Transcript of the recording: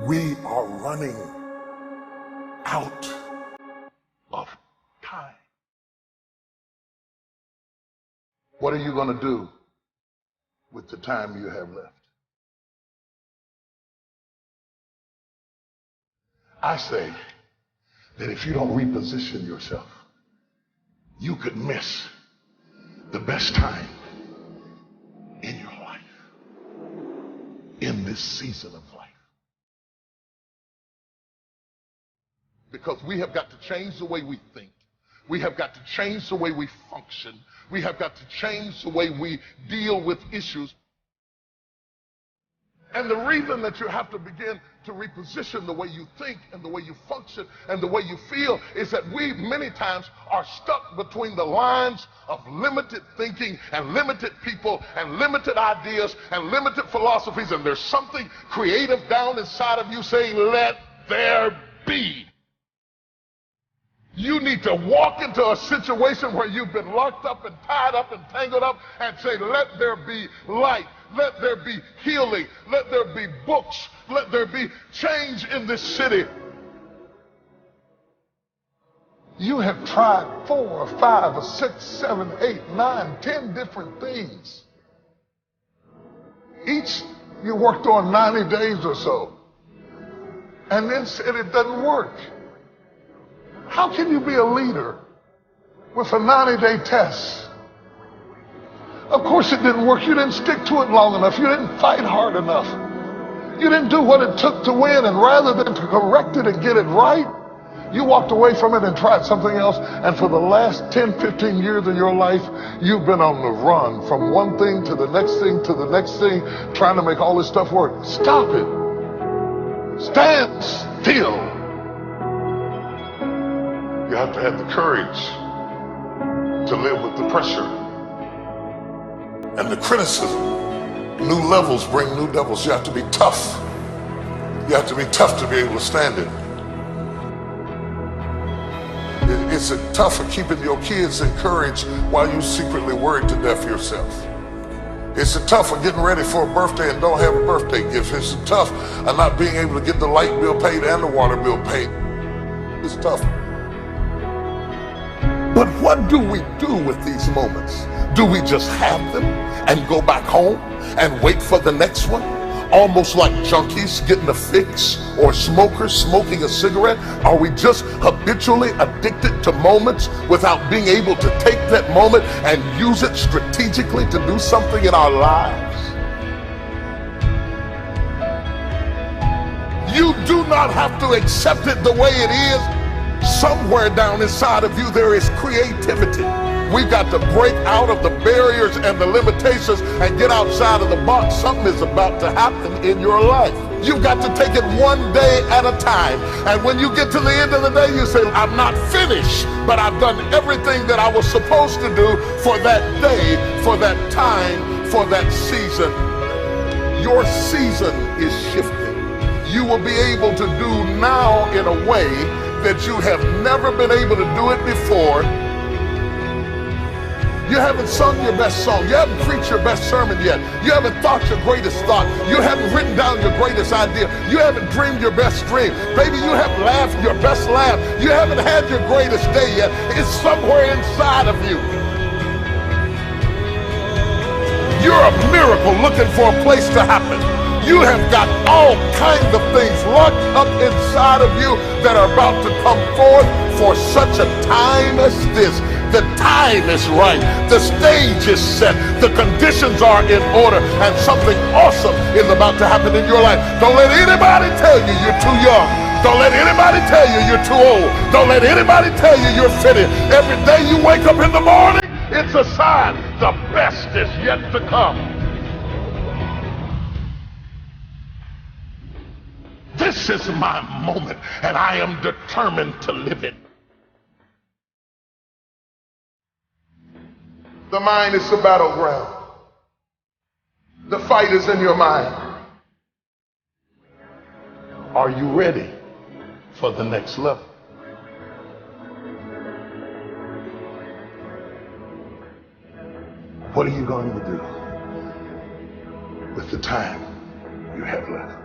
We are running out of time. What are you going to do with the time you have left? I say that if you don't reposition yourself, you could miss the best time in your life, in this season of life. Because we have got to change the way we think. We have got to change the way we function. We have got to change the way we deal with issues. And the reason that you have to begin to reposition the way you think and the way you function and the way you feel is that we many times are stuck between the lines of limited thinking and limited people and limited ideas and limited philosophies, and there's something creative down inside of you saying, let there be. You need to walk into a situation where you've been locked up and tied up and tangled up and say, let there be light, let there be healing, let there be books, let there be change in this city. You have tried 4 or 5 or 6, 7, 8, 9, 10 different things. Each you worked on 90 days or so, and then said it doesn't work. How can you be a leader with a 90-day test? Of course it didn't work. You didn't stick to it long enough. You didn't fight hard enough. You didn't do what it took to win, and rather than to correct it and get it right, you walked away from it and tried something else, and for the last 10, 15 years of your life, you've been on the run from one thing to the next thing to the next thing, trying to make all this stuff work. Stop it. Stand still. You have to have the courage to live with the pressure and the criticism. New levels bring new devils. You have to be tough. You have to be tough to be able to stand it. It's tough for keeping your kids encouraged while you secretly worried to death yourself. It's tough for getting ready for a birthday and don't have a birthday gift. It's tough for not being able to get the light bill paid and the water bill paid. It's tough. But what do we do with these moments? Do we just have them and go back home and wait for the next one? Almost like junkies getting a fix or smokers smoking a cigarette? Are we just habitually addicted to moments without being able to take that moment and use it strategically to do something in our lives? You do not have to accept it the way it is. Somewhere down inside of you there is creativity. We've got to break out of the barriers and the limitations and get outside of the box. Something is about to happen in your life. You've got to take it one day at a time. And when you get to the end of the day, you say, I'm not finished, but I've done everything that I was supposed to do for that day, for that time, for that season. Your season is shifting. You will be able to do now in a way that you have never been able to do it before. You haven't sung your best song. You haven't preached your best sermon yet. You haven't thought your greatest thought. You haven't written down your greatest idea. You haven't dreamed your best dream. Baby, you haven't laughed your best laugh. You haven't had your greatest day yet. It's somewhere inside of you. You're a miracle looking for a place to happen. You have got all kinds of things locked up inside of you that are about to come forth for such a time as this. The time is right. The stage is set. The conditions are in order. And something awesome is about to happen in your life. Don't let anybody tell you you're too young. Don't let anybody tell you you're too old. Don't let anybody tell you you're fitted. Every day you wake up in the morning, it's a sign the best is yet to come. This is my moment, and I am determined to live it. The mind is the battleground. The fight is in your mind. Are you ready for the next level? What are you going to do with the time you have left?